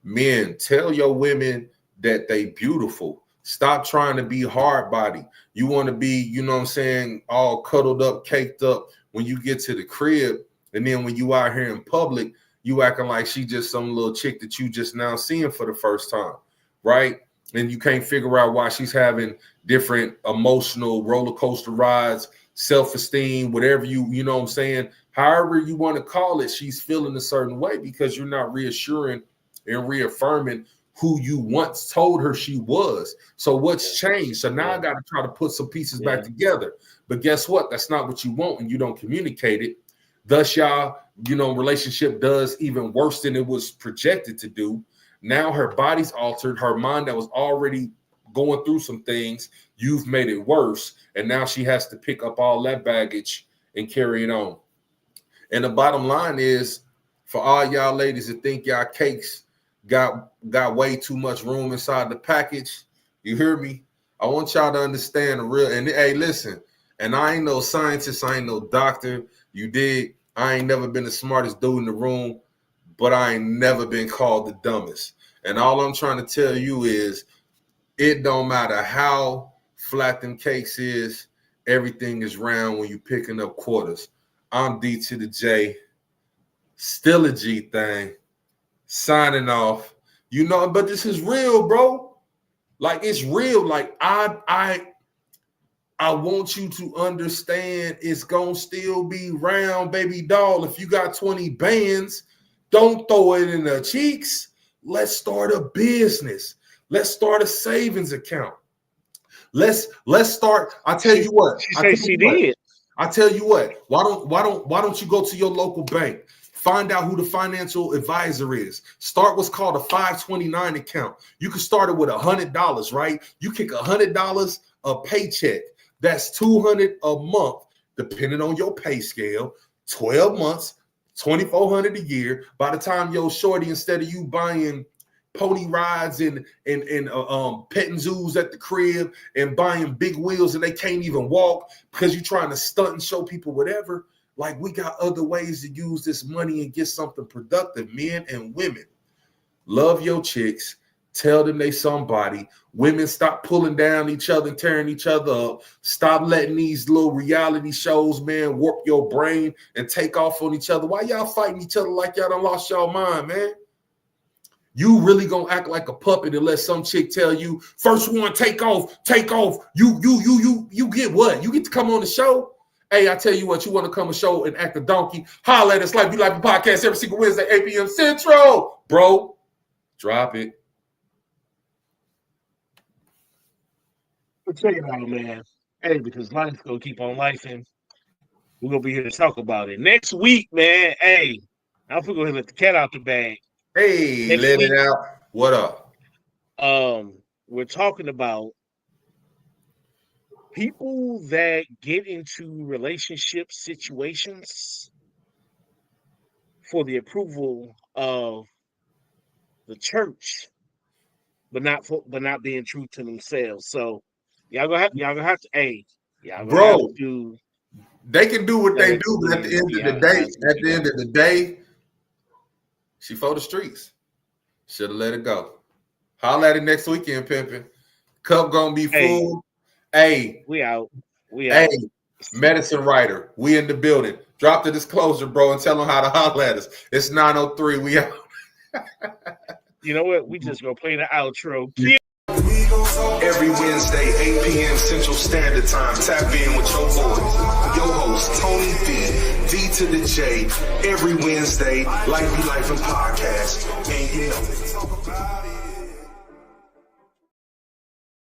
Men, tell your women that they beautiful. Stop trying to be hard body. You want to be, you know what I'm saying, all cuddled up, caked up when you get to the crib. And then when you out here in public, you acting like she just some little chick that you just now seeing for the first time, right? And you can't figure out why she's having different emotional roller coaster rides, self-esteem, whatever you know what I'm saying. However you want to call it, she's feeling a certain way because you're not reassuring and reaffirming who you once told her she was. So what's changed? So now I got to try to put some pieces back together. But guess what? That's not what you want, and you don't communicate it. Thus, y'all, relationship does even worse than it was projected to do. Now her body's altered. Her mind that was already going through some things, you've made it worse. And now she has to pick up all that baggage and carry it on. And the bottom line is, for all y'all ladies that think y'all cakes got way too much room inside the package, you hear me? I want y'all to understand the real. And hey, listen, and I ain't no scientist, I ain't no doctor. You dig? I ain't never been the smartest dude in the room, but I ain't never been called the dumbest. And all I'm trying to tell you is, it don't matter how flat them cakes is, everything is round when you picking up quarters. I'm D to the J, still a G thing, signing off. You know, but this is real, bro. Like, it's real. Like, I want you to understand it's gonna still be round, baby doll. If you got 20 bands, don't throw it in the cheeks. Let's start a business. Let's start a savings account. Let's start. I tell you what. She did. I tell you what. Why don't you go to your local bank? Find out who the financial advisor is. Start what's called a 529 account. You can start it with $100, right? You kick $100 a paycheck. That's $200 a month, depending on your pay scale. 12 months, $2,400 a year. By the time your shorty, instead of you buying pony rides and petting zoos at the crib and buying big wheels and they can't even walk because you're trying to stunt and show people whatever, like, we got other ways to use this money and get something productive. Men and women, love your chicks. Tell them they somebody. Women, stop pulling down each other and tearing each other up. Stop letting these little reality shows, man, warp your brain and take off on each other. Why y'all fighting each other like y'all done lost y'all mind, man? You really gonna act like a puppet and let some chick tell you, first one, take off. You get what? You get to come on the show? Hey, I tell you what, you want to come on the show and act a donkey? Holla at us, Life Be Life podcast every single Wednesday, 8 p.m. Central. Bro, drop it. I'll tell you about it, man. Hey, because life's gonna keep on lifing. We're gonna be here to talk about it next week, man. Hey, I'm gonna go ahead and let the cat out the bag. Hey, next let week, it out. What up? We're talking about people that get into relationship situations for the approval of the church, but not being true to themselves. So y'all gonna have to, hey, y'all gonna have to do. They can do what they do, but at the end of the day, she for the streets. Should have let it go. Holla at it next weekend, pimping. Cup gonna be full. Hey, we out. Hey, medicine writer, we in the building. Drop the disclosure, bro, and tell them how to holla at us. It's 9:03. We out. You know what? We just gonna play the outro. Every Wednesday, 8 p.m. Central Standard Time. Tap in with your boy, your host, Tony D to the J. Every Wednesday, Life Be Life and Podcast. And you know, talk about it.